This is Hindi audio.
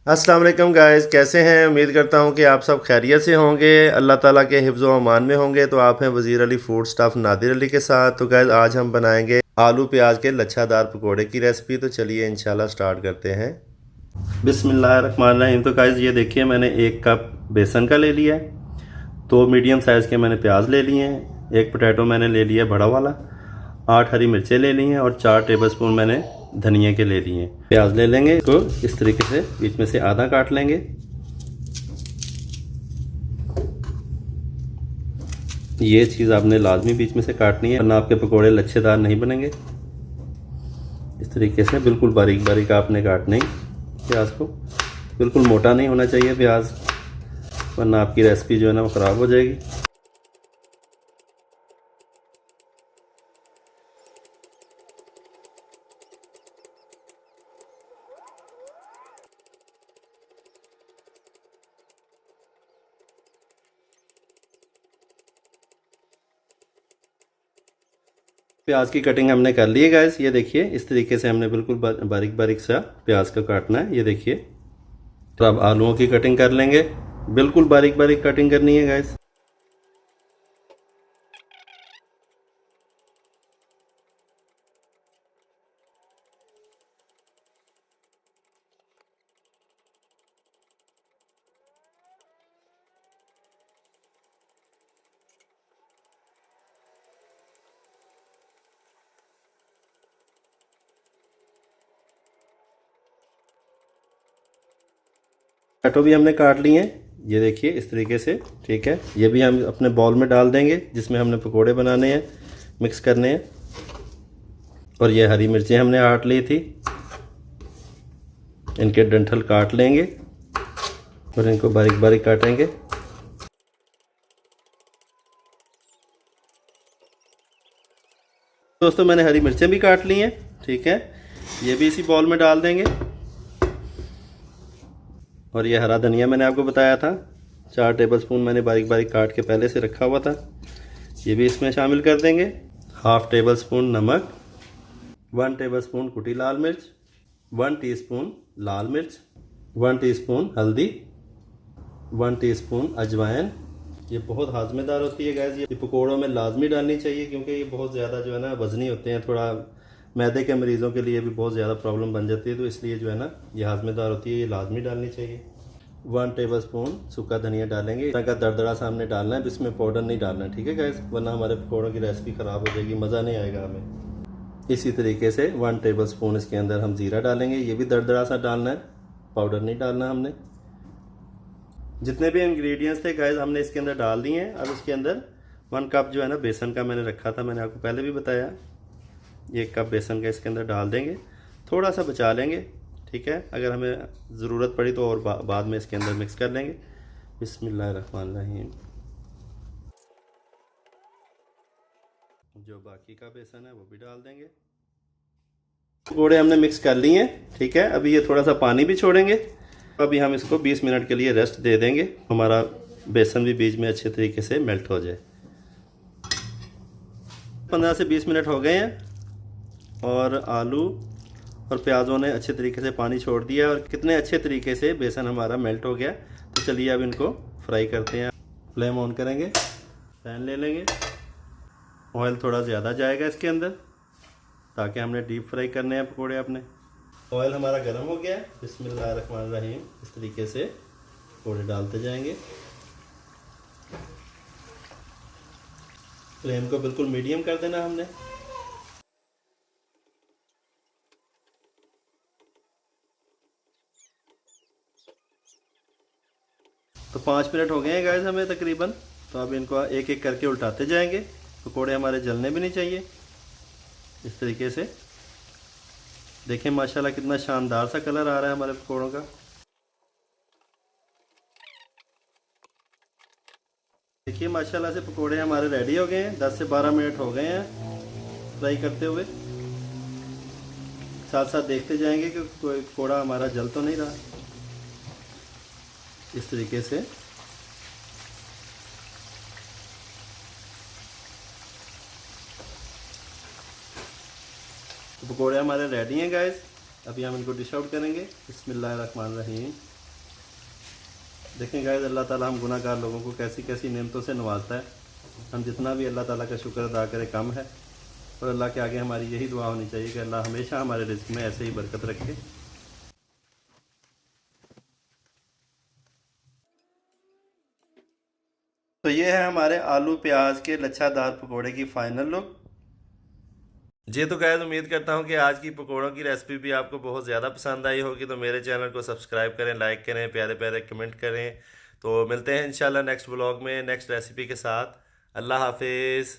अस्सलाम वालेकुम गाइस, कैसे हैं। उम्मीद करता हूं कि आप सब खैरियत से होंगे, अल्लाह ताला के हिफ्ज़ व अमान में होंगे। तो आप हैं वज़ीर अली फूड स्टाफ नादिर अली के साथ। तो गाइस आज हम बनाएंगे आलू प्याज के लच्छादार पकोड़े की रेसिपी। तो चलिए इंशाल्लाह स्टार्ट करते हैं। बिस्मिल्लाहिर्रहमानिर्रहीम। तो गाइस ये देखिए, मैंने 1 कप बेसन का ले लिया है, 2 मीडियम साइज़ के मैंने प्याज ले लिए हैं, 1 पोटैटो मैंने ले लिया बड़ा वाला, 8 हरी मिर्चें ले ली हैं और 4 टेबलस्पून मैंने धनिया के ले लिए हैं। प्याज ले लेंगे, इसको इस तरीके से बीच में से आधा काट लेंगे। ये चीज़ आपने लाजमी बीच में से काटनी है, वरना आपके पकोड़े लच्छेदार नहीं बनेंगे। इस तरीके से बिल्कुल बारीक बारीक आपने काटना ही प्याज को, बिल्कुल मोटा नहीं होना चाहिए प्याज, वरना आपकी रेसिपी जो है ना वो ख़राब हो जाएगी। प्याज की कटिंग हमने कर ली है गाइस, ये देखिए इस तरीके से हमने बिल्कुल बारीक बारीक सा प्याज का काटना है। ये देखिए, तो अब आलूओं की कटिंग कर लेंगे, बिल्कुल बारीक बारीक कटिंग करनी है गाइस। टमाटो भी हमने काट लिए हैं, ये देखिए इस तरीके से, ठीक है। ये भी हम अपने बाउल में डाल देंगे जिसमें हमने पकोड़े बनाने हैं, मिक्स करने हैं। और ये हरी मिर्चें हमने काट ली थी, इनके डंठल काट लेंगे और इनको बारीक बारीक काटेंगे। दोस्तों मैंने हरी मिर्चें भी काट ली हैं, ठीक है, ये भी इसी बाउल में डाल देंगे। और ये हरा धनिया मैंने आपको बताया था, 4 टेबलस्पून मैंने बारीक बारीक काट के पहले से रखा हुआ था, ये भी इसमें शामिल कर देंगे। हाफ टेबल स्पून नमक, 1 टेबलस्पून कुटी लाल मिर्च, 1 टीस्पून लाल मिर्च, 1 टीस्पून हल्दी, 1 टीस्पून अजवाइन। ये बहुत हाजमेदार होती है गैस, ये पकौड़ों में लाजमी डालनी चाहिए क्योंकि ये बहुत ज़्यादा जो है ना वज़नी होते हैं, थोड़ा मैदे के मरीज़ों के लिए भी बहुत ज़्यादा प्रॉब्लम बन जाती है, तो इसलिए जो है ना ये हाजमेदार होती है, ये लाजमी डालनी चाहिए। 1 टेबलस्पून सूखा धनिया डालेंगे, इतना का दरदरा सा हमने डालना है, इसमें पाउडर नहीं डालना है, ठीक है गैस, वरना हमारे पकौड़ों की रेसिपी ख़राब हो जाएगी, मज़ा नहीं आएगा हमें। इसी तरीके से 1 टेबलस्पून इसके अंदर हम ज़ीरा डालेंगे, ये भी दरदरा सा डालना है, पाउडर नहीं डालना हमने। जितने भी इंग्रेडिएंट्स थे गाइस हमने इसके अंदर डाल दिए हैं। अब इसके अंदर 1 कप जो है ना बेसन का मैंने रखा था, मैंने आपको पहले भी बताया, 1 कप बेसन का इसके अंदर डाल देंगे, थोड़ा सा बचा लेंगे, ठीक है, अगर हमें ज़रूरत पड़ी तो और बाद में इसके अंदर मिक्स कर लेंगे। बिस्मिल्लाहिर्रहमानिर्रहीम। जो बाकी का बेसन है वो भी डाल देंगे। पकौड़े हमने मिक्स कर लिए हैं, ठीक है, अभी ये थोड़ा सा पानी भी छोड़ेंगे। अभी हम इसको 20 मिनट के लिए रेस्ट दे देंगे, हमारा बेसन भी बीच में अच्छे तरीके से मेल्ट हो जाए। 15 से 20 मिनट हो गए हैं और आलू और प्याज़ों ने अच्छे तरीके से पानी छोड़ दिया और कितने अच्छे तरीके से बेसन हमारा मेल्ट हो गया। तो चलिए अब इनको फ्राई करते हैं। फ्लेम ऑन करेंगे, पैन ले लेंगे, ऑयल थोड़ा ज़्यादा जाएगा इसके अंदर ताकि हमने डीप फ्राई करने हैं पकौड़े अपने। ऑयल हमारा गर्म हो गया है, बिस्मिल्लाहिर्रहमानिर्रहीम। इस तरीके से पकौड़े डालते जाएंगे। फ्लेम को बिल्कुल मीडियम कर देना हमने। तो 5 मिनट हो गए हैं गाइस हमें तकरीबन। तो अब इनको एक एक करके उल्टाते जाएंगे, पकौड़े हमारे जलने भी नहीं चाहिए। इस तरीके से देखें, माशाल्लाह कितना शानदार सा कलर आ रहा है हमारे पकौड़ों का। देखिए माशाल्लाह से पकौड़े हमारे रेडी हो गए हैं। 10 से 12 मिनट हो गए हैं फ्राई करते हुए। साथ साथ देखते जाएंगे कि कोई पकौड़ा हमारा जल तो नहीं रहा। इस तरीके से तो पकौड़े हमारे रेडी हैं गाइस। अभी हम इनको डिश आउट करेंगे। बिस्मिल्लाहिर्रहमानिर्रहीम। देखें गाइस, अल्लाह ताला हम गुनाहगार लोगों को कैसी कैसी नेमतों से नवाजता है। हम जितना भी अल्लाह ताला का शुक्र अदा करें कम है। और अल्लाह के आगे हमारी यही दुआ होनी चाहिए कि अल्लाह हमेशा हमारे रिज़्क में ऐसे ही बरकत रखे। तो ये है हमारे आलू प्याज के लच्छादार पकोड़े की फाइनल लुक। जी तो गाइस, उम्मीद करता हूँ कि आज की पकोड़ों की रेसिपी भी आपको बहुत ज़्यादा पसंद आई होगी। तो मेरे चैनल को सब्सक्राइब करें, लाइक करें, प्यारे प्यारे कमेंट करें। तो मिलते हैं इंशाल्लाह नेक्स्ट व्लॉग में नेक्स्ट रेसिपी के साथ। अल्लाह हाफिज़।